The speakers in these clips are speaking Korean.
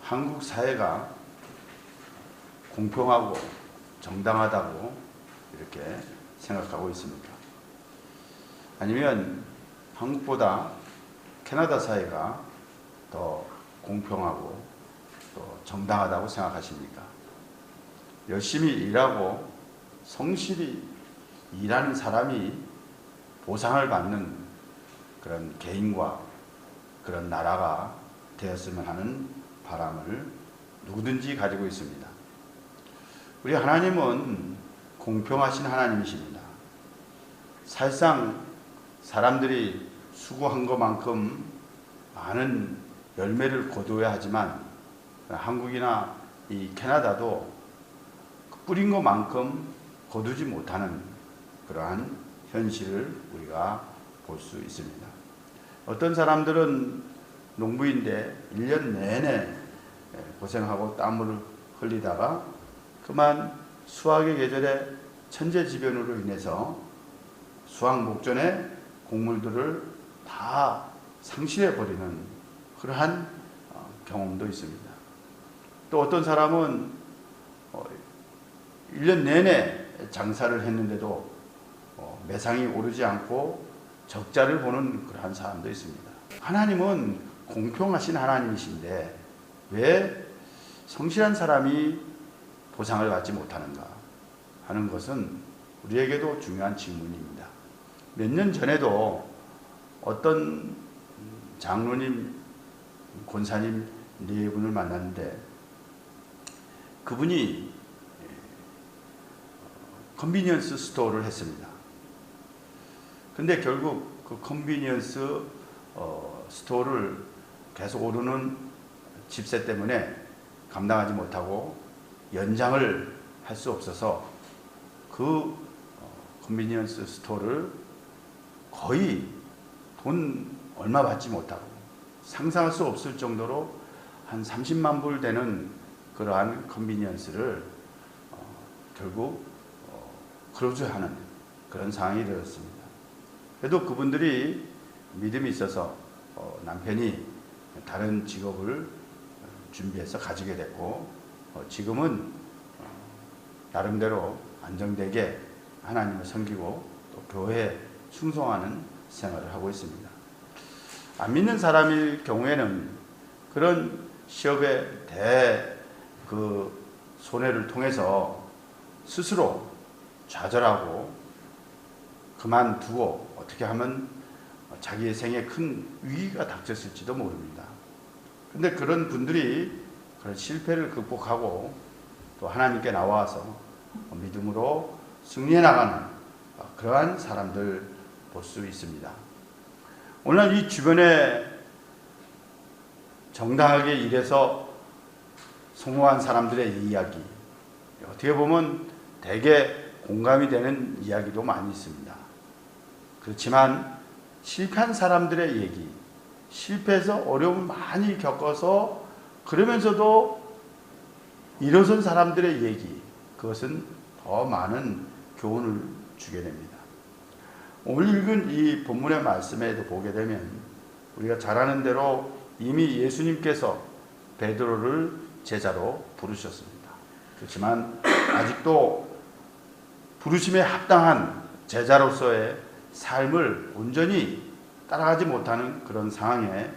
한국 사회가 공평하고 정당하다고 이렇게 생각하고 있습니까? 아니면 한국보다 캐나다 사회가 더 공평하고 또 정당하다고 생각하십니까? 열심히 일하고 성실히 일하는 사람이 보상을 받는 그런 개인과 그런 나라가 되었으면 하는 바람을 누구든지 가지고 있습니다. 우리 하나님은 공평하신 하나님이십니다. 사실상 사람들이 수고한 것만큼 많은 열매를 거두어야 하지만 한국이나 이 캐나다도 뿌린 것만큼 거두지 못하는 그러한 현실을 우리가 볼 수 있습니다. 어떤 사람들은 농부인데 1년 내내 고생하고 땀을 흘리다가 그만 수확의 계절에 천재지변으로 인해서 수확 목전에 곡물들을 다 상실해버리는 그러한 경험도 있습니다. 또 어떤 사람은 1년 내내 장사를 했는데도 매상이 오르지 않고 적자를 보는 그러한 사람도 있습니다. 하나님은 공평하신 하나님이신데 왜 성실한 사람이 보상을 받지 못하는가 하는 것은 우리에게도 중요한 질문입니다. 몇 년 전에도 어떤 장로님, 권사님 네 분을 만났는데 그분이 컨비니언스 스토어를 했습니다. 근데 결국 그 컨비니언스 스토어를 계속 오르는 집세 때문에 감당하지 못하고 연장을 할 수 없어서 그 컨비니언스 스토어를 거의 돈 얼마 받지 못하고 상상할 수 없을 정도로 한 30만 불 되는 그러한 컨비니언스를 결국 클로즈하는 그런 상황이 되었습니다. 그래도 그분들이 믿음이 있어서 남편이 다른 직업을 준비해서 가지게 됐고 지금은 나름대로 안정되게 하나님을 섬기고 또 교회에 충성하는 생활을 하고 있습니다. 안 믿는 사람일 경우에는 그런 시업의 손해를 통해서 스스로 좌절하고 그만두고 어떻게 하면 자기의 생에 큰 위기가 닥쳤을지도 모릅니다. 근데 그런 분들이 그런 실패를 극복하고 또 하나님께 나와서 믿음으로 승리해 나가는 그러한 사람들 볼 수 있습니다. 오늘 이 주변에 정당하게 일해서 성공한 사람들의 이야기, 어떻게 보면 대개 공감이 되는 이야기도 많이 있습니다. 그렇지만 실패한 사람들의 얘기, 실패해서 어려움을 많이 겪어서 그러면서도 일어선 사람들의 얘기, 그것은 더 많은 교훈을 주게 됩니다. 오늘 읽은 이 본문의 말씀에도 보게 되면 우리가 잘 아는 대로 이미 예수님께서 베드로를 제자로 부르셨습니다. 그렇지만 아직도 부르심에 합당한 제자로서의 삶을 온전히 따라가지 못하는 그런 상황에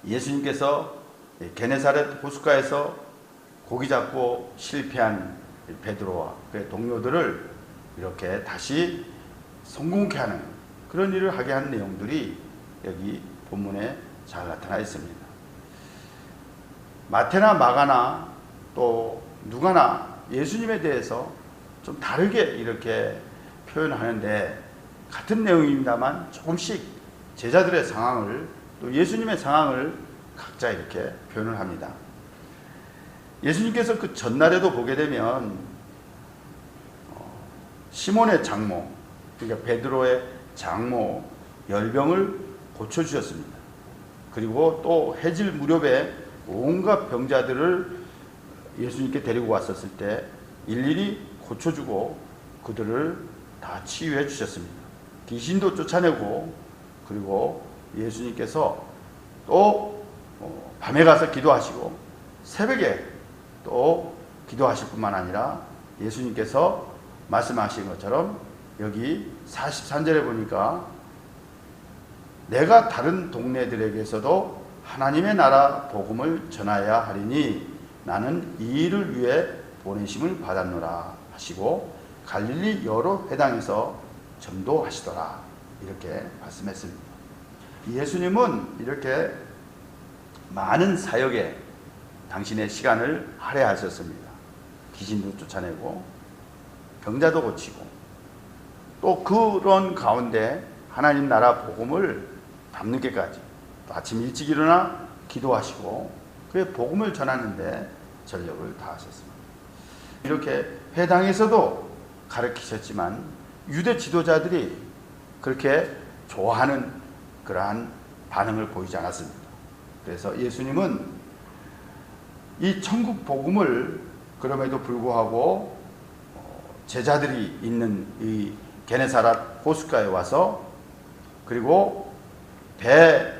예수님께서 게네사렛 호숫가에서 고기 잡고 실패한 베드로와 그의 동료들을 이렇게 다시 성공케 하는 그런 일을 하게 한 내용들이 여기 본문에 잘 나타나 있습니다. 마태나 마가나 또 누가나 예수님에 대해서 좀 다르게 이렇게 표현하는데 같은 내용입니다만 조금씩 제자들의 상황을 또 예수님의 상황을 각자 이렇게 표현을 합니다. 예수님께서 그 전날에도 보게 되면 시몬의 장모, 그러니까 베드로의 장모 열병을 고쳐주셨습니다. 그리고 또 해질 무렵에 온갖 병자들을 예수님께 데리고 왔었을 때 일일이 고쳐주고 그들을 다 치유해 주셨습니다. 귀신도 쫓아내고 그리고 예수님께서 또 밤에 가서 기도하시고 새벽에 또 기도하실 뿐만 아니라 예수님께서 말씀하신 것처럼 여기 43절에 보니까 내가 다른 동네들에게서도 하나님의 나라 복음을 전하여야 하리니 나는 이 일을 위해 보내심을 받았노라 하시고 갈릴리 여러 회당에서 전도하시더라 이렇게 말씀했습니다. 예수님은 이렇게 많은 사역에 당신의 시간을 할애하셨습니다. 귀신도 쫓아내고 병자도 고치고 또 그런 가운데 하나님 나라 복음을 밤늦게까지 또 아침 일찍 일어나 기도하시고 그의 복음을 전하는데 전력을 다하셨습니다. 이렇게 회당에서도 가르치셨지만 유대 지도자들이 그렇게 좋아하는 그러한 반응을 보이지 않았습니다. 그래서 예수님은 이 천국 복음을 그럼에도 불구하고 제자들이 있는 이 게네사렛 호숫가에 와서 그리고 배에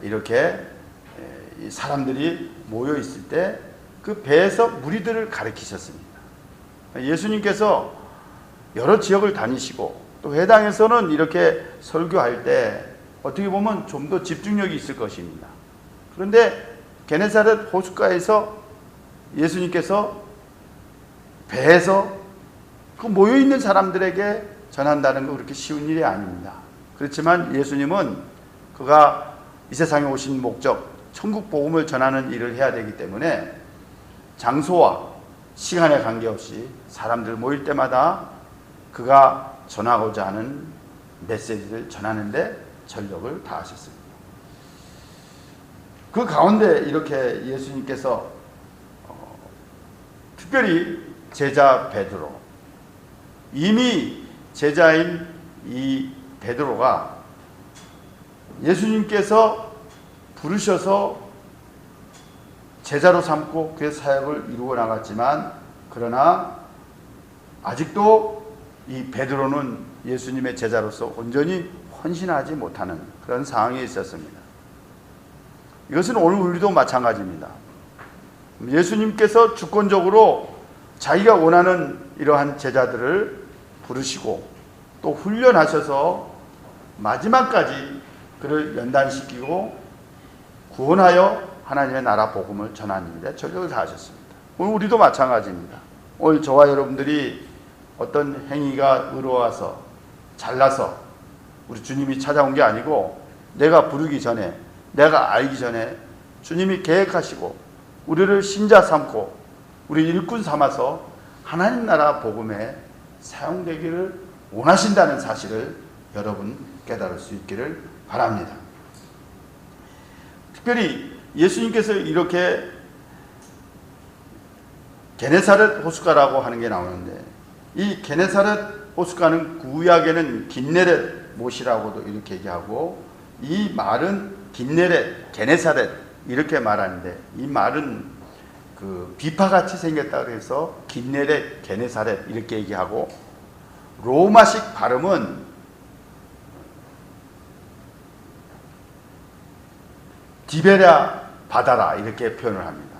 이렇게 사람들이 모여 있을 때 그 배에서 무리들을 가르치셨습니다. 예수님께서 여러 지역을 다니시고 또 회당에서는 이렇게 설교할 때 어떻게 보면 좀 더 집중력이 있을 것입니다. 그런데 게네사렛 호숫가에서 예수님께서 배에서 그 모여있는 사람들에게 전한다는 거 그렇게 쉬운 일이 아닙니다. 그렇지만 예수님은 그가 이 세상에 오신 목적, 천국 복음을 전하는 일을 해야 되기 때문에 장소와 시간에 관계없이 사람들 모일 때마다 그가 전하고자 하는 메시지를 전하는데 전력을 다하셨습니다. 그 가운데 이렇게 예수님께서 특별히 제자 베드로, 이미 제자인 이 베드로가 예수님께서 부르셔서 제자로 삼고 그의 사역을 이루어 나갔지만 그러나 아직도 이 베드로는 예수님의 제자로서 온전히 헌신하지 못하는 그런 상황에 있었습니다. 이것은 오늘 우리도 마찬가지입니다. 예수님께서 주권적으로 자기가 원하는 이러한 제자들을 부르시고 또 훈련하셔서 마지막까지 그를 연단시키고 구원하여 하나님의 나라 복음을 전하는데 전력을 다하셨습니다. 오늘 우리도 마찬가지입니다. 오늘 저와 여러분들이 어떤 행위가 의로워서 잘나서 우리 주님이 찾아온 게 아니고 내가 부르기 전에 내가 알기 전에 주님이 계획하시고 우리를 신자 삼고 우리 일꾼 삼아서 하나님 나라 복음에 사용되기를 원하신다는 사실을 여러분 깨달을 수 있기를 바랍니다. 특별히 예수님께서 이렇게 게네사렛 호숫가라고 하는 게 나오는데 이 게네사렛 호숫가는 구약에는 긴네렛 못이라고도 이렇게 얘기하고 이 말은 긴네렛, 게네사렛 이렇게 말하는데 이 말은 그 비파같이 생겼다 그래서 긴네렛, 게네사렛 이렇게 얘기하고 로마식 발음은 디베랴 바다라 이렇게 표현을 합니다.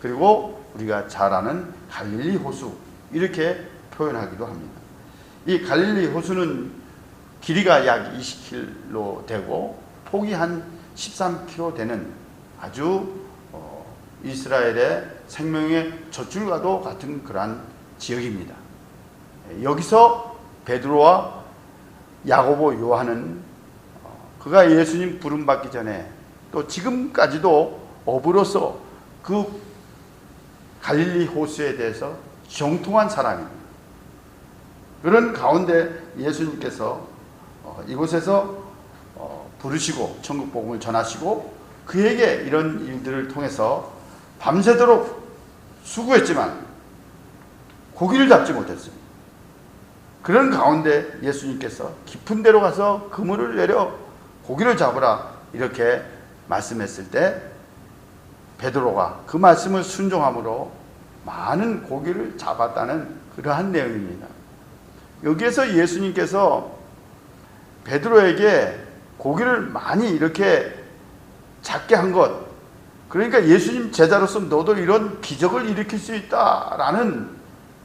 그리고 우리가 잘 아는 갈릴리 호수 이렇게 표현하기도 합니다. 이 갈릴리 호수는 길이가 약 20km 되고 폭이 한 13km 되는 아주 이스라엘의 생명의 젖줄과도 같은 그러한 지역입니다. 여기서 베드로와 야고보, 요한은 그가 예수님 부름받기 전에 또 지금까지도 어부로서 그 갈릴리 호수에 대해서 정통한 사람입니다. 그런 가운데 예수님께서 이곳에서 부르시고 천국 복음을 전하시고 그에게 이런 일들을 통해서 밤새도록 수고했지만 고기를 잡지 못했습니다. 그런 가운데 예수님께서 깊은 데로 가서 그물을 내려 고기를 잡으라 이렇게 말씀했을 때 베드로가 그 말씀을 순종함으로 많은 고기를 잡았다는 그러한 내용입니다. 여기에서 예수님께서 베드로에게 고기를 많이 이렇게 작게 한 것. 그러니까 예수님 제자로서 너도 이런 기적을 일으킬 수 있다라는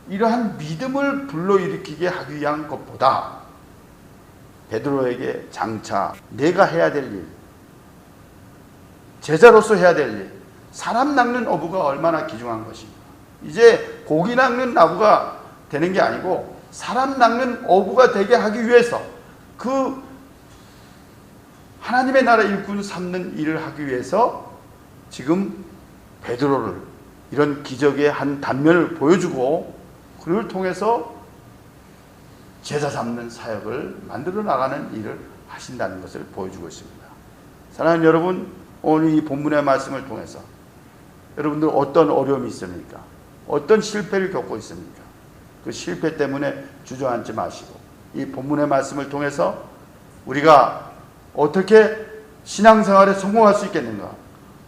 이러한 믿음을 불러일으키게 하기 위한 것보다 베드로에게 장차 내가 해야 될 일, 제자로서 해야 될 일, 사람 낚는 어부가 얼마나 귀중한 것인가. 이제 고기 낚는 나무가 되는 게 아니고 사람 낚는 어부가 되게 하기 위해서 그 하나님의 나라 일꾼 삼는 일을 하기 위해서 지금 베드로를 이런 기적의 한 단면을 보여주고 그를 통해서 제자 삼는 사역을 만들어 나가는 일을 하신다는 것을 보여주고 있습니다. 사랑하는 여러분, 오늘 이 본문의 말씀을 통해서 여러분들 어떤 어려움이 있습니까? 어떤 실패를 겪고 있습니까? 그 실패 때문에 주저앉지 마시고 이 본문의 말씀을 통해서 우리가 어떻게 신앙생활에 성공할 수 있겠는가?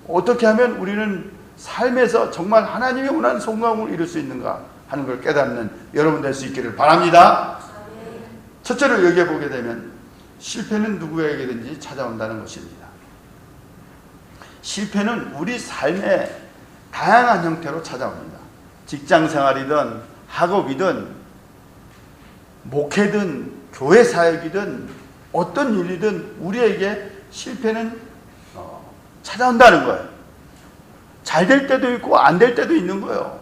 어떻게 하면 우리는 삶에서 정말 하나님이 원하는 성공을 이룰 수 있는가 하는 걸 깨닫는 여러분 될 수 있기를 바랍니다. 첫째로 여기에 보게 되면 실패는 누구에게든지 찾아온다는 것입니다. 실패는 우리 삶의 다양한 형태로 찾아옵니다. 직장생활이든 학업이든 목회든 교회 사역이든 어떤 일이든 우리에게 실패는 찾아온다는 거예요. 잘 될 때도 있고 안 될 때도 있는 거예요.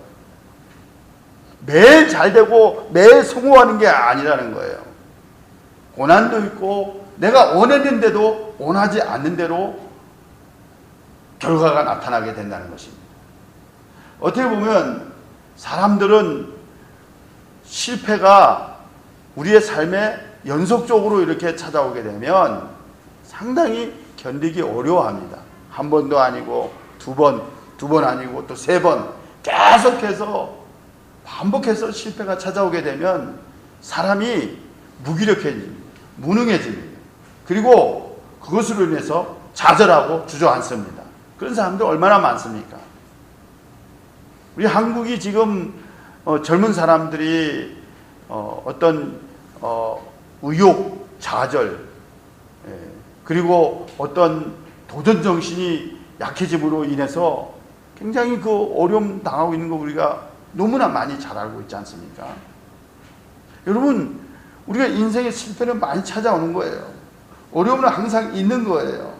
매일 잘 되고 매일 성공하는 게 아니라는 거예요. 고난도 있고 내가 원했는데도 원하지 않는 대로 결과가 나타나게 된다는 것입니다. 어떻게 보면 사람들은 실패가 우리의 삶에 연속적으로 이렇게 찾아오게 되면 상당히 견디기 어려워합니다. 한 번도 아니고 두 번 아니고 또 세 번 계속해서 반복해서 실패가 찾아오게 되면 사람이 무기력해집니다. 무능해집니다. 그리고 그것으로 인해서 좌절하고 주저앉습니다. 그런 사람들 얼마나 많습니까? 우리 한국이 지금 젊은 사람들이 어떤 의욕, 좌절, 그리고 어떤 도전 정신이 약해짐으로 인해서 굉장히 그 어려움 당하고 있는 거 우리가 너무나 많이 잘 알고 있지 않습니까? 여러분, 우리가 인생의 실패는 많이 찾아오는 거예요. 어려움은 항상 있는 거예요.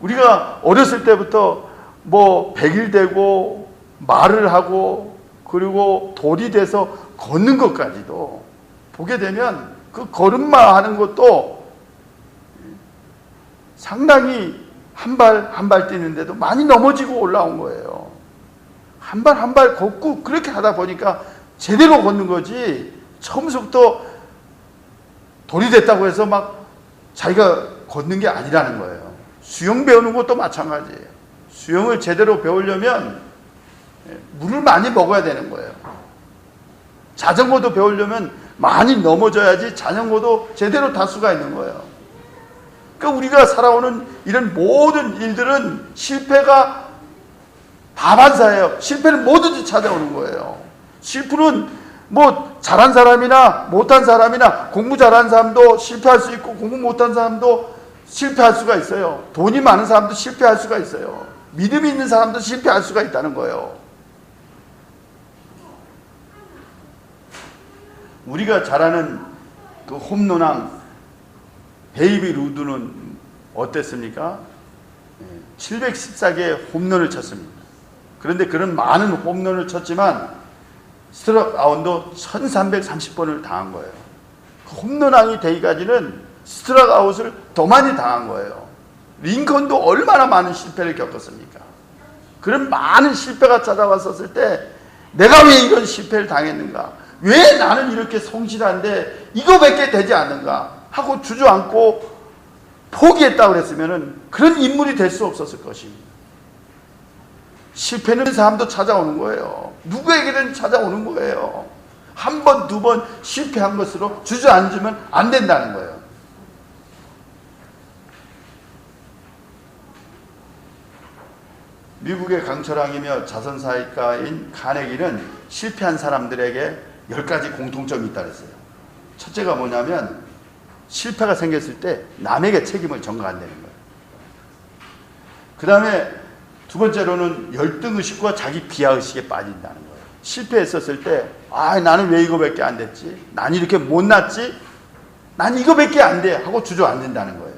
우리가 어렸을 때부터 뭐 100일 되고 말을 하고 그리고 돌이 돼서 걷는 것까지도 보게 되면 그 걸음마 하는 것도 상당히 한 발 한 발 뛰는데도 많이 넘어지고 올라온 거예요. 한 발 한 발 걷고 그렇게 하다 보니까 제대로 걷는 거지 처음부터 돌이 됐다고 해서 막 자기가 걷는 게 아니라는 거예요. 수영 배우는 것도 마찬가지예요. 수영을 제대로 배우려면 물을 많이 먹어야 되는 거예요. 자전거도 배우려면 많이 넘어져야지 자전거도 제대로 탈 수가 있는 거예요. 그러니까 우리가 살아오는 이런 모든 일들은 실패가 다반사예요. 실패는 뭐든지 찾아오는 거예요. 실패는 뭐 잘한 사람이나 못한 사람이나 공부 잘한 사람도 실패할 수 있고 공부 못한 사람도 실패할 수가 있어요. 돈이 많은 사람도 실패할 수가 있어요. 믿음이 있는 사람도 실패할 수가 있다는 거예요. 우리가 잘 아는 그 홈런왕 베이비 루드는 어땠습니까? 714개의 홈런을 쳤습니다. 그런데 그런 많은 홈런을 쳤지만 스트라이크아웃도 1330번을 당한 거예요. 홈런왕이 되기까지는 스트라이크아웃을 더 많이 당한 거예요. 링컨도 얼마나 많은 실패를 겪었습니까? 그런 많은 실패가 찾아왔었을 때 내가 왜 이런 실패를 당했는가? 왜 나는 이렇게 성실한데 이거밖에 되지 않는가? 하고 주저앉고 포기했다고 그랬으면 그런 인물이 될 수 없었을 것입니다. 실패는 사람도 찾아오는 거예요. 누구에게든 찾아오는 거예요. 한 번, 두 번 실패한 것으로 주저앉으면 안 된다는 거예요. 미국의 강철왕이며 자선사회가인 카네기는 실패한 사람들에게 10가지 공통점이 있다고 했어요. 첫째가 뭐냐면 실패가 생겼을 때 남에게 책임을 전가한다는 거예요. 그 다음에 두 번째로는 열등의식과 자기 비하의식에 빠진다는 거예요. 실패했었을 때 나는 왜 이거밖에 안 됐지? 난 이렇게 못났지? 난 이거밖에 안 돼 하고 주저앉는다는 거예요.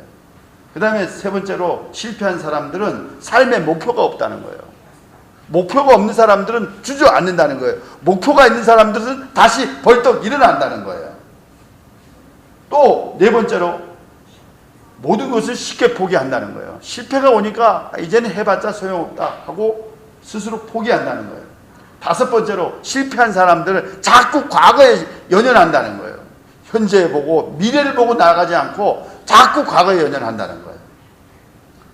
그 다음에 세 번째로 실패한 사람들은 삶의 목표가 없다는 거예요. 목표가 없는 사람들은 주저앉는다는 거예요. 목표가 있는 사람들은 다시 벌떡 일어난다는 거예요. 또 네 번째로 모든 것을 쉽게 포기한다는 거예요. 실패가 오니까 이제는 해봤자 소용없다 하고 스스로 포기한다는 거예요. 다섯 번째로 실패한 사람들은 자꾸 과거에 연연한다는 거예요. 현재 보고 미래를 보고 나아가지 않고 자꾸 과거에 연연한다는 거예요.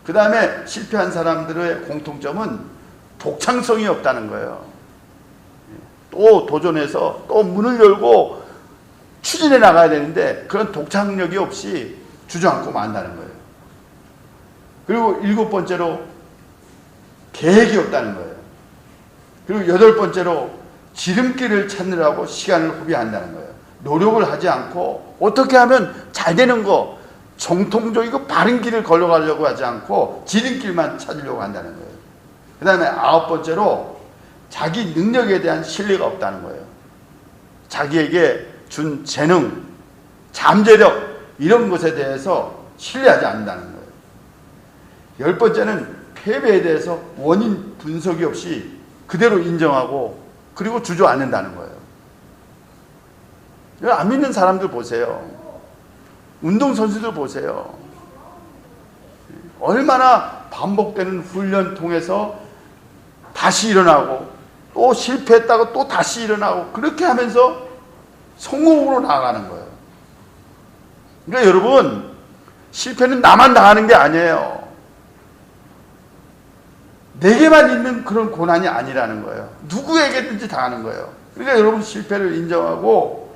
그 다음에 실패한 사람들의 공통점은 독창성이 없다는 거예요. 또 도전해서 또 문을 열고 추진해 나가야 되는데 그런 독창력이 없이 주저앉고 만다는 거예요. 그리고 일곱 번째로 계획이 없다는 거예요. 그리고 여덟 번째로 지름길을 찾느라고 시간을 허비한다는 거예요. 노력을 하지 않고 어떻게 하면 잘 되는 거, 정통적이고 바른 길을 걸어가려고 하지 않고 지름길만 찾으려고 한다는 거예요. 그 다음에 아홉 번째로 자기 능력에 대한 신뢰가 없다는 거예요. 자기에게 준 재능, 잠재력 이런 것에 대해서 신뢰하지 않는다는 거예요. 열 번째는 패배에 대해서 원인 분석이 없이 그대로 인정하고 그리고 주저앉는다는 거예요. 안 믿는 사람들 보세요. 운동선수들 보세요. 얼마나 반복되는 훈련 통해서 다시 일어나고 또 실패했다고 또 다시 일어나고 그렇게 하면서 성공으로 나아가는 거예요. 그러니까 여러분, 실패는 나만 당하는 게 아니에요. 내게만 있는 그런 고난이 아니라는 거예요. 누구에게든지 당하는 거예요. 그러니까 여러분 실패를 인정하고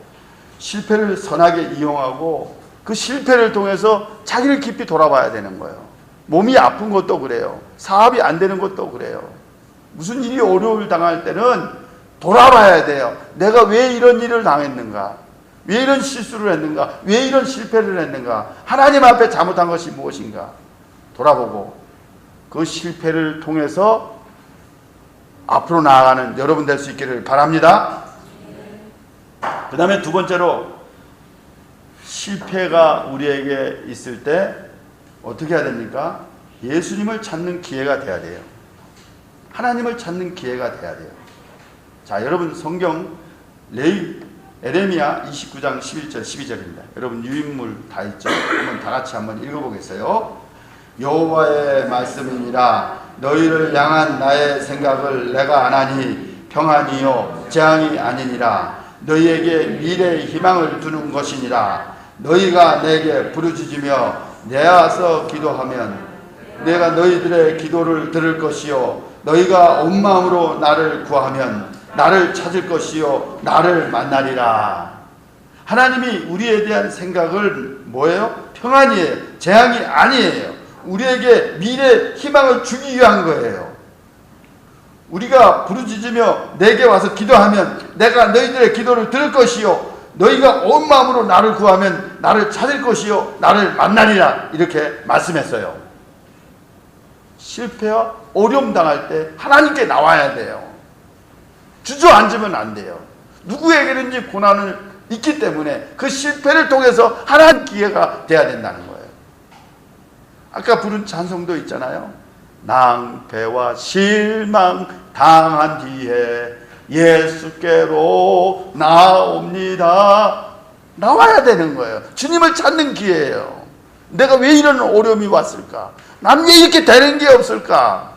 실패를 선하게 이용하고 그 실패를 통해서 자기를 깊이 돌아봐야 되는 거예요. 몸이 아픈 것도 그래요. 사업이 안 되는 것도 그래요. 무슨 일이 어려움을 당할 때는 돌아봐야 돼요. 내가 왜 이런 일을 당했는가? 왜 이런 실수를 했는가? 왜 이런 실패를 했는가? 하나님 앞에 잘못한 것이 무엇인가? 돌아보고 그 실패를 통해서 앞으로 나아가는 여러분 될 수 있기를 바랍니다. 그 다음에 두 번째로 실패가 우리에게 있을 때 어떻게 해야 됩니까? 예수님을 찾는 기회가 돼야 돼요. 하나님을 찾는 기회가 돼야 돼요. 자, 여러분 성경 에레미야 29장 11절 12절입니다. 여러분 유인물 다 있죠? 한번 다 같이 한번 읽어보겠어요. 여호와의 말씀이니라. 너희를 향한 나의 생각을 내가 아나니 평안이요 재앙이 아니니라. 너희에게 미래의 희망을 두는 것이니라. 너희가 내게 부르짖으며 내와서 기도하면 내가 너희들의 기도를 들을 것이요 너희가 온 마음으로 나를 구하면 나를 찾을 것이요 나를 만나리라. 하나님이 우리에 대한 생각을 뭐예요? 평안이에요. 재앙이 아니에요. 우리에게 미래 희망을 주기 위한 거예요. 우리가 부르짖으며 내게 와서 기도하면 내가 너희들의 기도를 들을 것이요 너희가 온 마음으로 나를 구하면 나를 찾을 것이요 나를 만나리라. 이렇게 말씀했어요. 실패와 어려움 당할 때 하나님께 나와야 돼요. 주저앉으면 안 돼요. 누구에게든지 고난은 있기 때문에 그 실패를 통해서 하나님 기회가 돼야 된다는 거예요. 아까 부른 찬송도 있잖아요. 낭패와 실망 당한 뒤에 예수께로 나옵니다. 나와야 되는 거예요. 주님을 찾는 기회예요. 내가 왜 이런 어려움이 왔을까? 난 왜 이렇게 되는 게 없을까?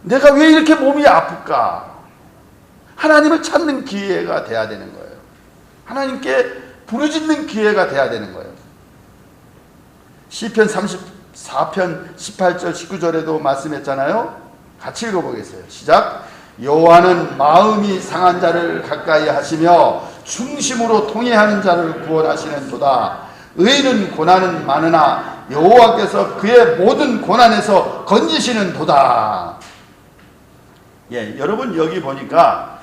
내가 왜 이렇게 몸이 아플까? 하나님을 찾는 기회가 돼야 되는 거예요. 하나님께 부르짖는 기회가 돼야 되는 거예요. 시편 34편 18절 19절에도 말씀했잖아요. 같이 읽어보겠어요. 시작. 여호와는 마음이 상한 자를 가까이 하시며 중심으로 통회하는 자를 구원하시는 도다. 의인은 고난은 많으나 여호와께서 그의 모든 고난에서 건지시는 도다. 예, 여러분 여기 보니까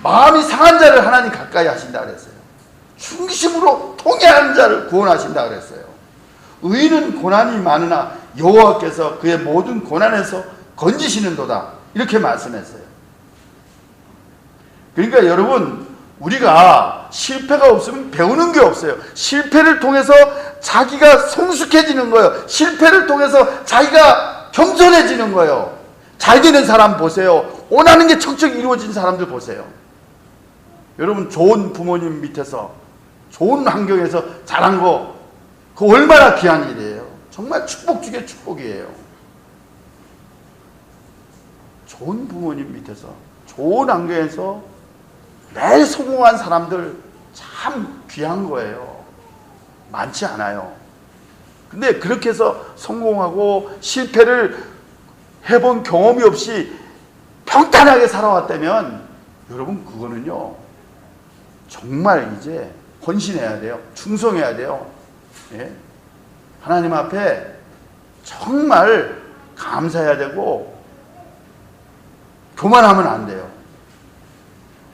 마음이 상한 자를 하나님 가까이 하신다 그랬어요. 중심으로 통해하는 자를 구원하신다 그랬어요. 의인은 고난이 많으나 여호와께서 그의 모든 고난에서 건지시는도다, 이렇게 말씀했어요. 그러니까 여러분, 우리가 실패가 없으면 배우는 게 없어요. 실패를 통해서 자기가 성숙해지는 거예요. 실패를 통해서 자기가 겸손해지는 거예요. 잘 되는 사람 보세요. 원하는 게 척척 이루어진 사람들 보세요. 여러분, 좋은 부모님 밑에서 좋은 환경에서 자란 거, 그거 얼마나 귀한 일이에요. 정말 축복 중에 축복이에요. 좋은 부모님 밑에서 좋은 환경에서 매일 성공한 사람들 참 귀한 거예요. 많지 않아요. 근데 그렇게 해서 성공하고 실패를 해본 경험이 없이 평탄하게 살아왔다면 여러분, 그거는요 정말 이제 헌신해야 돼요. 충성해야 돼요. 예? 하나님 앞에 정말 감사해야 되고 교만하면 안 돼요.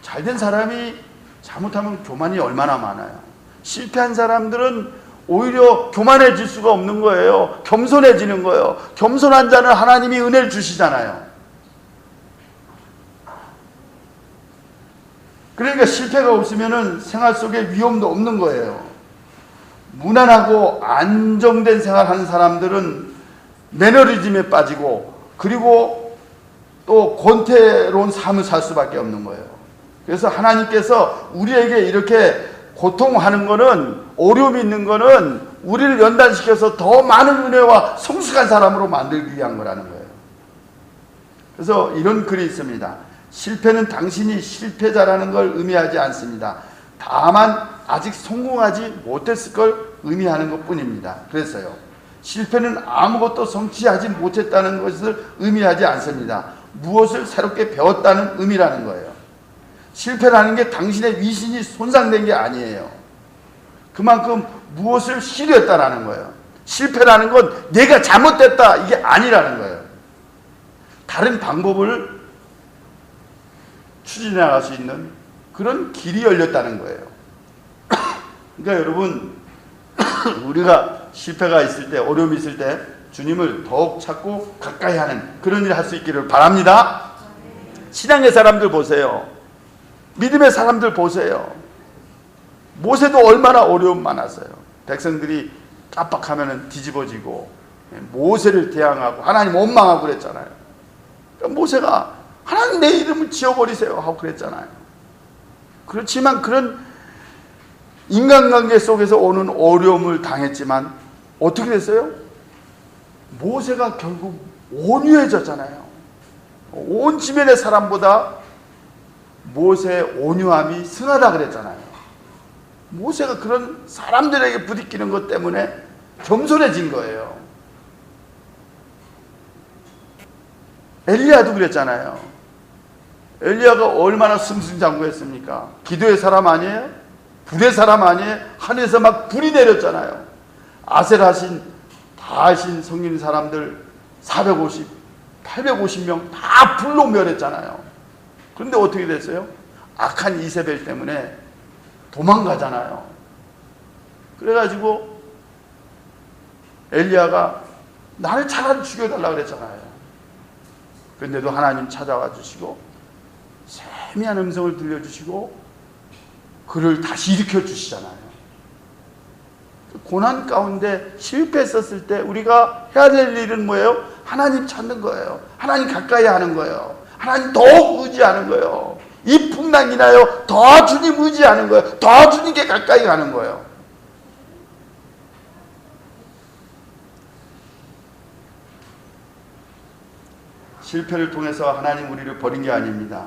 잘된 사람이 잘못하면 교만이 얼마나 많아요. 실패한 사람들은 오히려 교만해질 수가 없는 거예요. 겸손해지는 거예요. 겸손한 자는 하나님이 은혜를 주시잖아요. 그러니까 실패가 없으면 생활 속에 위험도 없는 거예요. 무난하고 안정된 생활하는 사람들은 매너리즘에 빠지고, 그리고 또 권태로운 삶을 살 수밖에 없는 거예요. 그래서 하나님께서 우리에게 이렇게 고통하는 거는, 어려움이 있는 거는 우리를 연단시켜서 더 많은 은혜와 성숙한 사람으로 만들기 위한 거라는 거예요. 그래서 이런 글이 있습니다. 실패는 당신이 실패자라는 걸 의미하지 않습니다. 다만 아직 성공하지 못했을 걸 의미하는 것 뿐입니다. 그랬어요. 실패는 아무것도 성취하지 못했다는 것을 의미하지 않습니다. 무엇을 새롭게 배웠다는 의미라는 거예요. 실패라는 게 당신의 위신이 손상된 게 아니에요. 그만큼 무엇을 시도했다라는 거예요. 실패라는 건 내가 잘못됐다, 이게 아니라는 거예요. 다른 방법을 추진해 나갈 수 있는 그런 길이 열렸다는 거예요. 그러니까 여러분, 우리가 실패가 있을 때, 어려움이 있을 때 주님을 더욱 찾고 가까이 하는 그런 일을 할 수 있기를 바랍니다. 신앙의 사람들 보세요. 믿음의 사람들 보세요. 모세도 얼마나 어려움 많았어요. 백성들이 깜빡하면 뒤집어지고 모세를 대항하고 하나님 원망하고 그랬잖아요. 그러니까 모세가 하나님 내 이름을 지워버리세요 하고 그랬잖아요. 그렇지만 그런 인간관계 속에서 오는 어려움을 당했지만 어떻게 됐어요? 모세가 결국 온유해졌잖아요. 온 지면의 사람보다 모세의 온유함이 승하다 그랬잖아요. 모세가 그런 사람들에게 부딪히는 것 때문에 겸손해진 거예요. 엘리야도 그랬잖아요. 엘리야가 얼마나 승승장구했습니까? 기도의 사람 아니에요? 불의 사람 아니에요? 하늘에서 막 불이 내렸잖아요. 아셀하신 다 하신 성인 사람들 450, 850명 다 불로 멸했잖아요. 그런데 어떻게 됐어요? 악한 이세벨 때문에 도망가잖아요. 그래가지고 엘리야가 나를 차라리 죽여달라고 그랬잖아요. 그런데도 하나님 찾아와 주시고 세미한 음성을 들려주시고 그를 다시 일으켜 주시잖아요. 고난 가운데 실패했었을 때 우리가 해야 될 일은 뭐예요? 하나님 찾는 거예요. 하나님 가까이 하는 거예요. 하나님 더욱 의지하는 거예요. 이 풍랑이 나요. 더 주님 의지하는 거예요. 더 주님께 가까이 가는 거예요. 실패를 통해서 하나님 우리를 버린 게 아닙니다.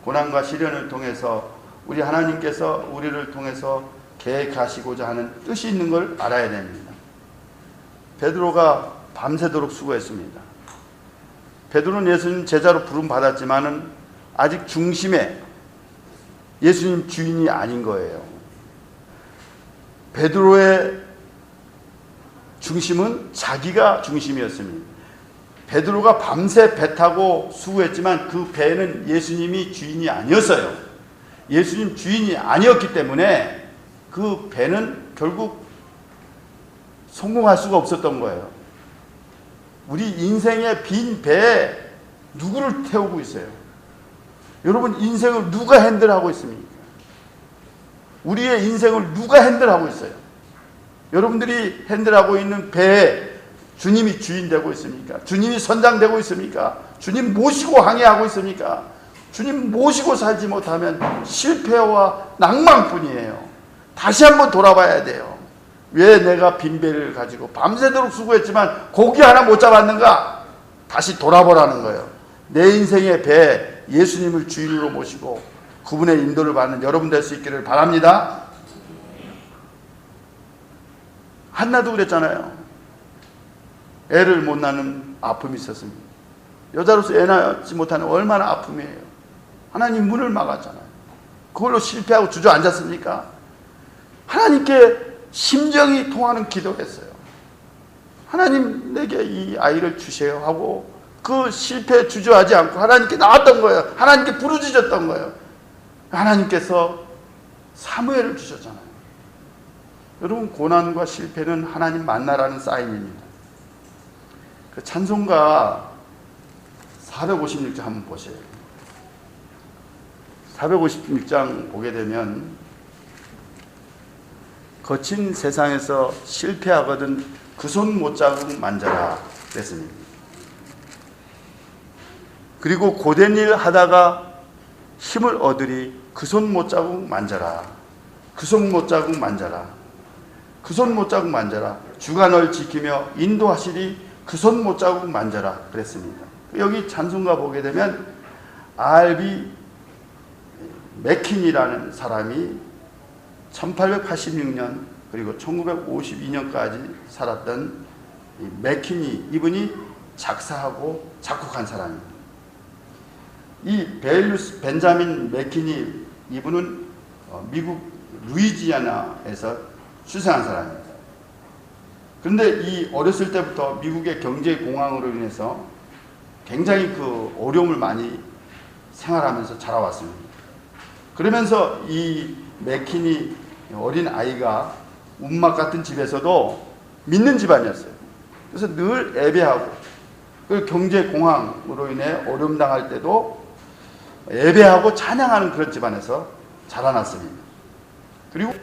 고난과 시련을 통해서 우리 하나님께서 우리를 통해서 계획하시고자 하는 뜻이 있는 걸 알아야 됩니다. 베드로가 밤새도록 수고했습니다. 베드로는 예수님 제자로 부름받았지만은 아직 중심에 예수님 주인이 아닌 거예요. 베드로의 중심은 자기가 중심이었습니다. 베드로가 밤새 배 타고 수고했지만 그 배는 예수님이 주인이 아니었어요. 예수님 주인이 아니었기 때문에 그 배는 결국 성공할 수가 없었던 거예요. 우리 인생의 빈 배에 누구를 태우고 있어요? 여러분, 인생을 누가 핸들하고 있습니까? 우리의 인생을 누가 핸들하고 있어요? 여러분들이 핸들하고 있는 배에 주님이 주인 되고 있습니까? 주님이 선장되고 있습니까? 주님 모시고 항해하고 있습니까? 주님 모시고 살지 못하면 실패와 낭만뿐이에요. 다시 한번 돌아봐야 돼요. 왜 내가 빈배를 가지고 밤새도록 수고했지만 고기 하나 못 잡았는가? 다시 돌아보라는 거예요. 내 인생의 배에 예수님을 주인으로 모시고 그분의 인도를 받는 여러분 될 수 있기를 바랍니다. 한나도 그랬잖아요. 애를 못 낳는 아픔이 있었습니다. 여자로서 애 낳지 못하는 얼마나 아픔이에요. 하나님 문을 막았잖아요. 그걸로 실패하고 주저앉았습니까? 하나님께 심정이 통하는 기도를 했어요. 하나님 내게 이 아이를 주세요 하고 그 실패에 주저하지 않고 하나님께 나왔던 거예요. 하나님께 부르짖었던 거예요. 하나님께서 사무엘을 주셨잖아요. 여러분, 고난과 실패는 하나님 만나라는 사인입니다. 그 찬송가 456장 한번 보세요. 456장 보게 되면 거친 세상에서 실패하거든 그 손 못자국 만져라 그랬습니다. 그리고 고된 일 하다가 힘을 얻으리 그 손 못자국 만져라. 그 손 못자국 만져라. 그 손 못자국 만져라. 주가 널 지키며 인도하시리 그 손 못자국 만져라 그랬습니다. 여기 찬송가 보게 되면 R.B. 맥킨이라는 사람이 1886년 그리고 1952년까지 살았던 맥키니, 이분이 작사하고 작곡한 사람입니다. 이 벤자민 맥키니 이분은 미국 루이지애나에서 출생한 사람입니다. 그런데 이 어렸을 때부터 미국의 경제 공황으로 인해서 굉장히 그 어려움을 많이 생활하면서 자라왔습니다. 그러면서 이 맥키니 어린 아이가 움막 같은 집에서도 믿는 집안이었어요. 그래서 늘 예배하고, 그 경제 공황으로 인해 어려움 당할 때도 예배하고 찬양하는 그런 집안에서 자라났습니다. 그리고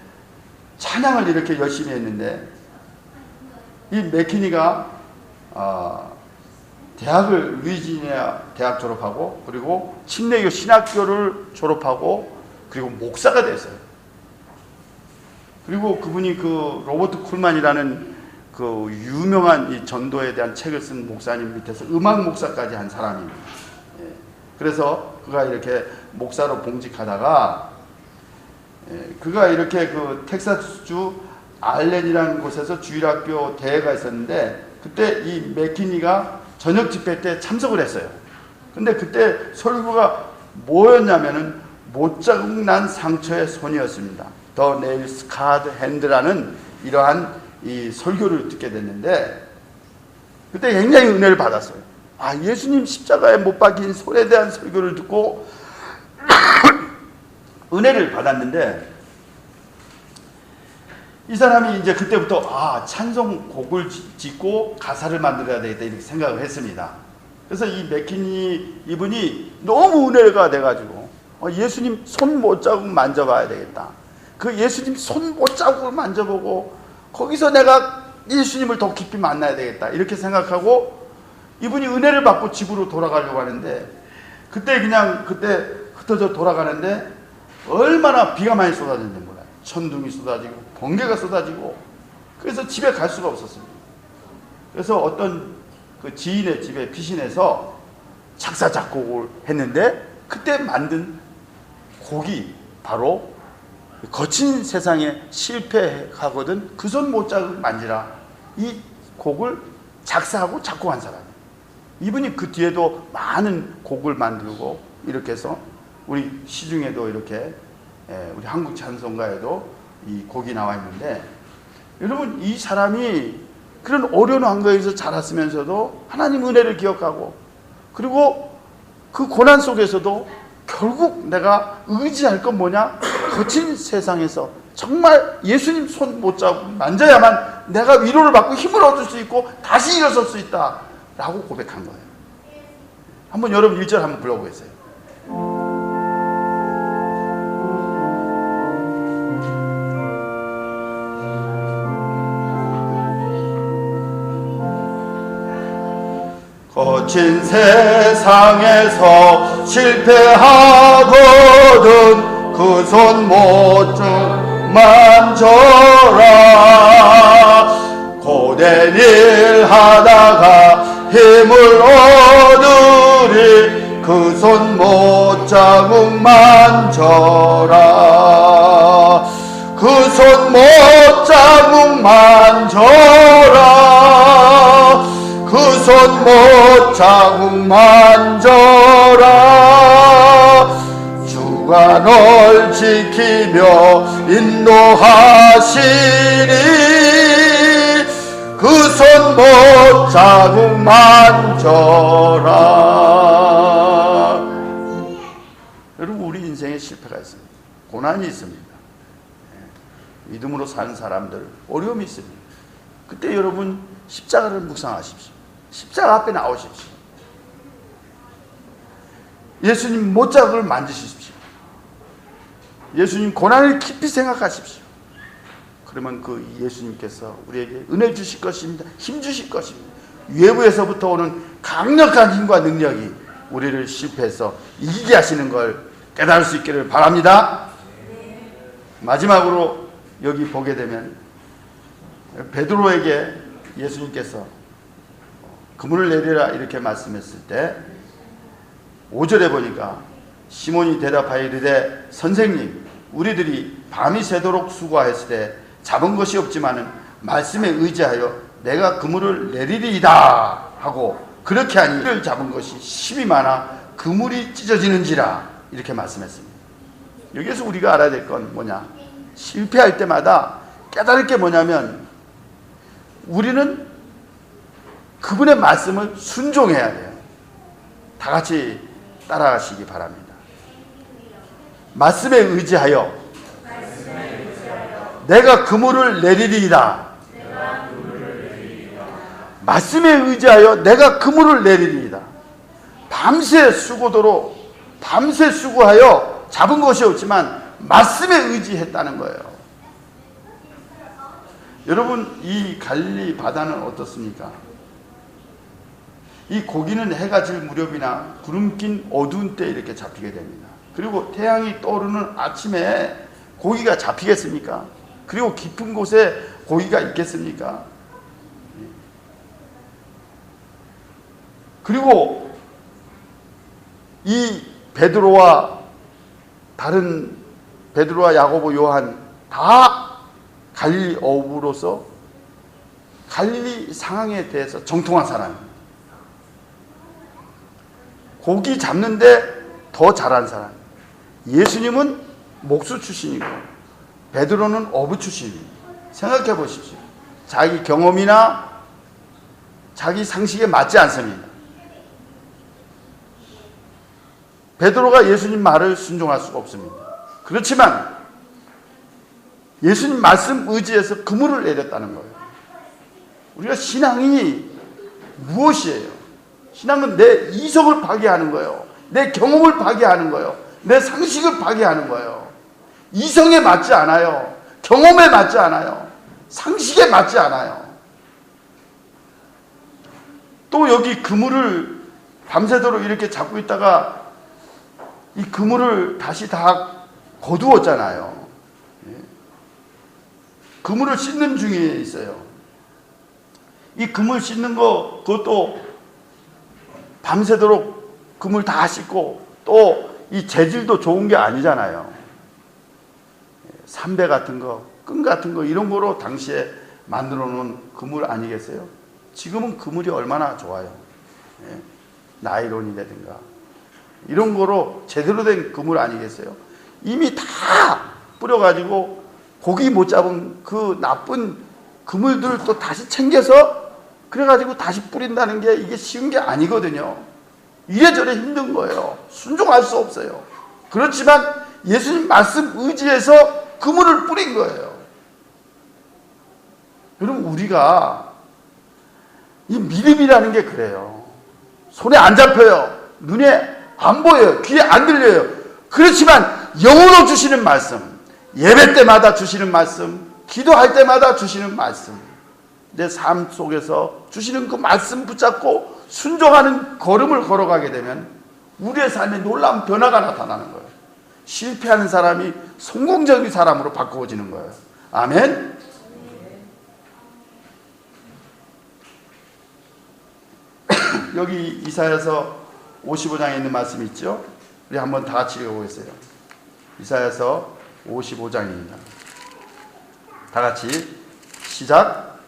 찬양을 이렇게 열심히 했는데 이 맥키니가 대학을 루이지애나 대학 졸업하고 그리고 침례교 신학교를 졸업하고 그리고 목사가 됐어요. 그리고 그분이 그 로버트 쿨만이라는 그 유명한 이 전도에 대한 책을 쓴 목사님 밑에서 음악 목사까지 한 사람입니다. 예. 그래서 그가 이렇게 목사로 봉직하다가 그가 이렇게 그 텍사스주 알렌이라는 곳에서 주일학교 대회가 있었는데 그때 이 맥키니가 저녁 집회 때 참석을 했어요. 근데 그때 설교가 뭐였냐면은 못자국 난 상처의 손이었습니다. 더 네일 스카드 핸드라는 이러한 이 설교를 듣게 됐는데 그때 굉장히 은혜를 받았어요. 아, 예수님 십자가에 못 박힌 손에 대한 설교를 듣고 은혜를 받았는데 이 사람이 이제 그때부터 찬송곡을 짓고 가사를 만들어야 되겠다 이렇게 생각을 했습니다. 그래서 이 맥키니 이분이 너무 은혜가 돼가지고 예수님 손 못자국 만져봐야 되겠다. 그 예수님 손 못자국을 만져보고 거기서 내가 예수님을 더 깊이 만나야 되겠다 이렇게 생각하고 이분이 은혜를 받고 집으로 돌아가려고 하는데 그때 흩어져 돌아가는데 얼마나 비가 많이 쏟아졌는지 몰라요. 천둥이 쏟아지고 번개가 쏟아지고 그래서 집에 갈 수가 없었습니다. 그래서 어떤 그 지인의 집에 피신해서 작사 작곡을 했는데 그때 만든 곡이 바로 거친 세상에 실패하거든 그 손 못자국 만지라, 이 곡을 작사하고 작곡한 사람이에요. 이분이 그 뒤에도 많은 곡을 만들고 이렇게 해서 우리 시중에도 이렇게 우리 한국 찬송가에도 이 곡이 나와 있는데 여러분, 이 사람이 그런 어려운 환경에서 자랐으면서도 하나님 은혜를 기억하고 그리고 그 고난 속에서도 결국 내가 의지할 건 뭐냐? 거친 세상에서 정말 예수님 손 못 잡고 만져야만 내가 위로를 받고 힘을 얻을 수 있고 다시 일어설 수 있다 라고 고백한 거예요. 한번 여러분 1절 한번 불러보겠어요. 거친 세상에서 실패하거든 그 손 못 좀 만져라. 고된 일 하다가 힘을 얻으리 그 손 못 자국 만져라. 그 손 못 자국 만져라. 그 손 못 자국 만져라. 주가 널 지키며 인도하시니 그 손 못 자국 만져라. 여러분, 우리 인생에 실패가 있습니다. 고난이 있습니다. 믿음으로 사는 사람들 어려움이 있습니다. 그때 여러분 십자가를 묵상하십시오. 십자가 앞에 나오십시오. 예수님 못자국을 만지십시오. 예수님 고난을 깊이 생각하십시오. 그러면 그 예수님께서 우리에게 은혜 주실 것입니다. 힘 주실 것입니다. 외부에서부터 오는 강력한 힘과 능력이 우리를 실패해서 이기게 하시는 걸 깨달을 수 있기를 바랍니다. 마지막으로 여기 보게 되면 베드로에게 예수님께서 그물을 내리라 이렇게 말씀했을 때 5절에 보니까 시몬이 대답하여 이르되 선생님 우리들이 밤이 새도록 수고하였을 때 잡은 것이 없지만은 말씀에 의지하여 내가 그물을 내리리이다 하고 그렇게 하니 이를 잡은 것이 힘이 많아 그물이 찢어지는지라 이렇게 말씀했습니다. 여기에서 우리가 알아야 될 건 뭐냐, 실패할 때마다 깨달을 게 뭐냐면 우리는 그분의 말씀을 순종해야 돼요. 다 같이 따라가시기 바랍니다. 말씀에 의지하여 내가 그물을 내리리이다. 말씀에 의지하여 내가 그물을 내리리이다. 밤새 수고도로 밤새 수고하여 잡은 것이 없지만 말씀에 의지했다는 거예요. 여러분, 이 갈릴리 바다는 어떻습니까? 이 고기는 해가 질 무렵이나 구름 낀 어두운 때 이렇게 잡히게 됩니다. 그리고 태양이 떠오르는 아침에 고기가 잡히겠습니까? 그리고 깊은 곳에 고기가 있겠습니까? 그리고 이 베드로와 다른 베드로와 야고보, 요한 다 갈릴리 어부로서 갈릴리 상황에 대해서 정통한 사람입니다. 고기 잡는데 더 잘한 사람. 예수님은 목수 출신이고 베드로는 어부 출신입니다. 생각해 보십시오. 자기 경험이나 자기 상식에 맞지 않습니다. 베드로가 예수님 말을 순종할 수가 없습니다. 그렇지만 예수님 말씀 의지해서 그물을 내렸다는 거예요. 우리가 신앙이 무엇이에요? 신앙은 내 이성을 파괴하는 거예요. 내 경험을 파괴하는 거예요. 내 상식을 파괴하는 거예요. 이성에 맞지 않아요. 경험에 맞지 않아요. 상식에 맞지 않아요. 또 여기 그물을 밤새도록 이렇게 잡고 있다가 이 그물을 다시 다 거두었잖아요. 그물을 씻는 중에 있어요. 이 그물 씻는 거, 그것도 밤새도록 그물 다 씻고 또 이 재질도 좋은 게 아니잖아요. 삼배 같은 거, 끈 같은 거 이런 거로 당시에 만들어 놓은 그물 아니겠어요? 지금은 그물이 얼마나 좋아요. 나이론이라든가 이런 거로 제대로 된 그물 아니겠어요? 이미 다 뿌려가지고 고기 못 잡은 그 나쁜 그물들 또 다시 챙겨서 그래가지고 다시 뿌린다는 게 이게 쉬운 게 아니거든요. 이래저래 힘든 거예요. 순종할 수 없어요. 그렇지만 예수님 말씀 의지해서 그물을 뿌린 거예요. 여러분, 우리가 이 믿음이라는 게 그래요. 손에 안 잡혀요. 눈에 안 보여요. 귀에 안 들려요. 그렇지만 영으로 주시는 말씀, 예배 때마다 주시는 말씀, 기도할 때마다 주시는 말씀, 내 삶 속에서 주시는 그 말씀 붙잡고 순종하는 걸음을 걸어가게 되면 우리의 삶에 놀라운 변화가 나타나는 거예요. 실패하는 사람이 성공적인 사람으로 바꾸어지는 거예요. 아멘. 여기 이사야서 55장에 있는 말씀이 있죠. 우리 한번 다 같이 읽어보겠어요. 이사야서 55장입니다. 다 같이 시작.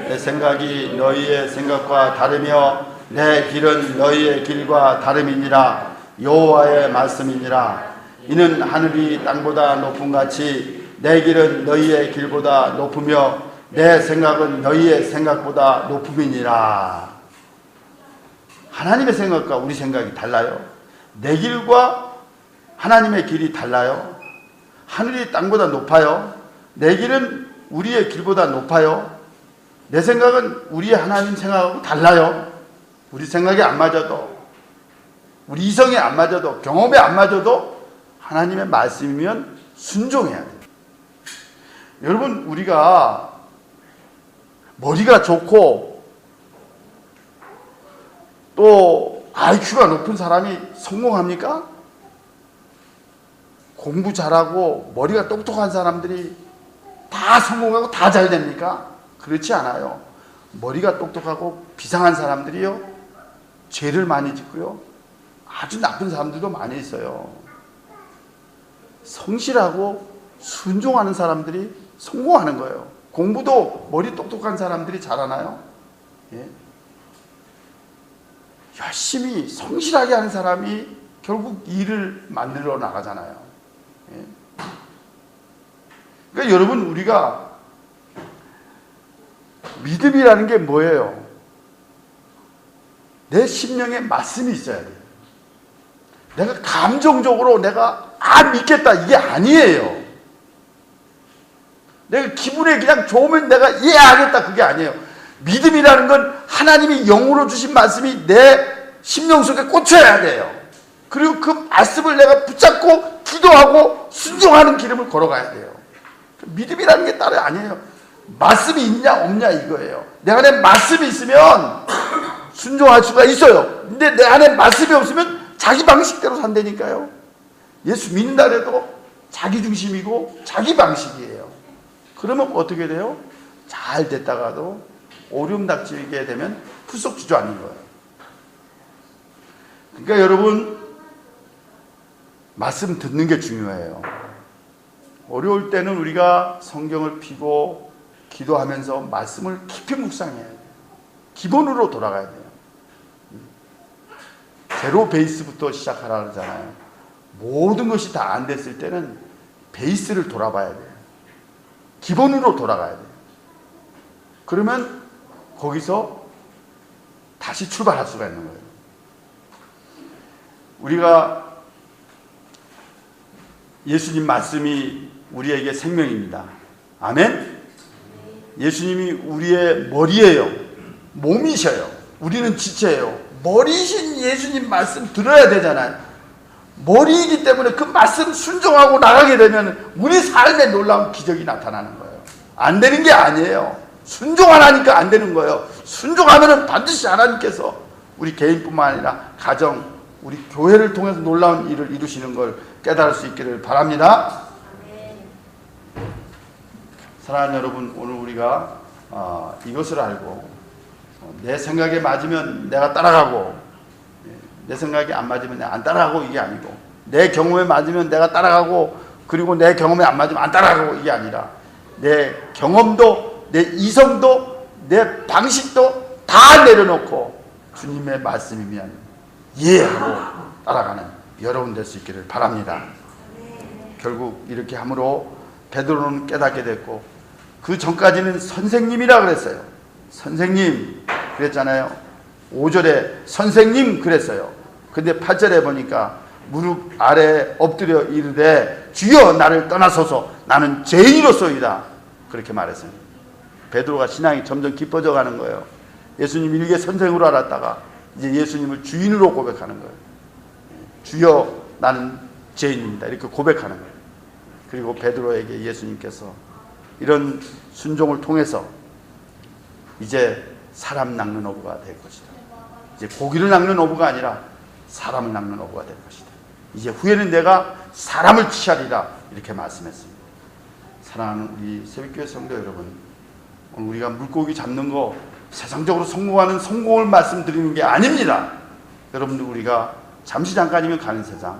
내 생각이 너희의 생각과 다르며 내 길은 너희의 길과 다름이니라. 여호와의 말씀이니라. 이는 하늘이 땅보다 높음 같이 내 길은 너희의 길보다 높으며 내 생각은 너희의 생각보다 높음이니라. 하나님의 생각과 우리 생각이 달라요. 내 길과 하나님의 길이 달라요. 하늘이 땅보다 높아요. 내 길은 우리의 길보다 높아요. 내 생각은 우리의 하나님 생각하고 달라요. 우리 생각이 안 맞아도, 우리 이성이 안 맞아도, 경험에 안 맞아도 하나님의 말씀이면 순종해야 돼요. 여러분, 우리가 머리가 좋고 또 IQ가 높은 사람이 성공합니까? 공부 잘하고 머리가 똑똑한 사람들이 다 성공하고 다 잘 됩니까? 그렇지 않아요. 머리가 똑똑하고 비상한 사람들이요, 죄를 많이 짓고요, 아주 나쁜 사람들도 많이 있어요. 성실하고 순종하는 사람들이 성공하는 거예요. 공부도 머리 똑똑한 사람들이 잘하나요? 예? 열심히 성실하게 하는 사람이 결국 일을 만들어 나가잖아요. 예? 그러니까 여러분, 우리가 믿음이라는 게 뭐예요? 내 심령에 말씀이 있어야 돼요. 내가 감정적으로 내가 믿겠다, 이게 아니에요. 내가 기분에 그냥 좋으면 내가 이해하겠다, 그게 아니에요. 믿음이라는 건 하나님이 영으로 주신 말씀이 내 심령 속에 꽂혀야 돼요. 그리고 그 말씀을 내가 붙잡고 기도하고 순종하는 기름을 걸어가야 돼요. 믿음이라는 게 따로 아니에요. 말씀이 있냐 없냐 이거예요. 내 안에 말씀이 있으면 순종할 수가 있어요. 근데 내 안에 말씀이 없으면 자기 방식대로 산다니까요. 예수 믿는다 해도 자기 중심이고 자기 방식이에요. 그러면 어떻게 돼요? 잘 됐다가도 오름 닥치게 되면 푸석 주저앉는 거예요. 그러니까 여러분, 말씀 듣는 게 중요해요. 어려울 때는 우리가 성경을 펴고 기도하면서 말씀을 깊이 묵상해야 돼요. 기본으로 돌아가야 돼요. 제로 베이스부터 시작하라 그러잖아요. 모든 것이 다 안 됐을 때는 베이스를 돌아봐야 돼요. 기본으로 돌아가야 돼요. 그러면 거기서 다시 출발할 수가 있는 거예요. 우리가 예수님 말씀이 우리에게 생명입니다. 아멘? 예수님이 우리의 머리예요. 몸이셔요. 우리는 지체예요. 머리이신 예수님 말씀 들어야 되잖아요. 머리이기 때문에 그 말씀 순종하고 나가게 되면 우리 삶에 놀라운 기적이 나타나는 거예요. 안 되는 게 아니에요. 순종 안 하니까 안 되는 거예요. 순종하면 반드시 하나님께서 우리 개인뿐만 아니라 가정, 우리 교회를 통해서 놀라운 일을 이루시는 걸 깨달을 수 있기를 바랍니다. 사랑하는 여러분, 오늘 우리가 이것을 알고 내 생각에 맞으면 내가 따라가고, 내 생각에 안 맞으면 내가 안 따라가고, 이게 아니고, 내 경험에 맞으면 내가 따라가고, 그리고 내 경험에 안 맞으면 안 따라가고, 이게 아니라 내 경험도, 내 이성도, 내 방식도 다 내려놓고 주님의 말씀이면 이해하고 따라가는 여러분 될 수 있기를 바랍니다. 결국 이렇게 함으로 베드로는 깨닫게 됐고, 그 전까지는 선생님이라 그랬어요. 선생님 그랬잖아요. 5절에 선생님 그랬어요. 근데 8절에 보니까 무릎 아래 엎드려 이르되 주여 나를 떠나소서 나는 죄인이로소이다. 그렇게 말했습니다. 베드로가 신앙이 점점 깊어져 가는 거예요. 예수님 일개 선생으로 알았다가 이제 예수님을 주인으로 고백하는 거예요. 주여 나는 죄인입니다. 이렇게 고백하는 거예요. 그리고 베드로에게 예수님께서 이런 순종을 통해서 이제 사람 낚는 어부가 될 것이다. 이제 고기를 낚는 어부가 아니라 사람을 낚는 어부가 될 것이다. 이제 후에는 내가 사람을 취하리라. 이렇게 말씀했습니다. 사랑하는 우리 새벽교회 성도 여러분, 오늘 우리가 물고기 잡는 거 세상적으로 성공하는 성공을 말씀드리는 게 아닙니다. 여러분들 우리가 잠시 잠깐이면 가는 세상,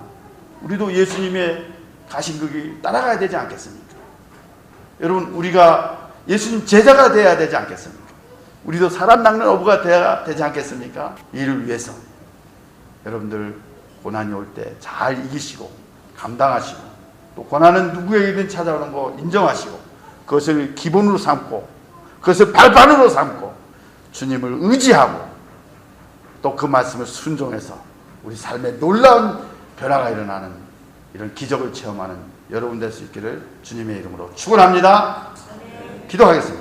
우리도 예수님의 가신 그 길 따라가야 되지 않겠습니까? 여러분 우리가 예수님 제자가 되어야 되지 않겠습니까? 우리도 사람 낚는 어부가 되어야 되지 않겠습니까? 이를 위해서 여러분들 고난이 올 때 잘 이기시고 감당하시고 또 고난은 누구에게든 찾아오는 거 인정하시고 그것을 기본으로 삼고 그것을 발판으로 삼고 주님을 의지하고 또 그 말씀을 순종해서 우리 삶에 놀라운 변화가 일어나는 이런 기적을 체험하는 여러분 될 수 있기를 주님의 이름으로 축원합니다. 기도하겠습니다.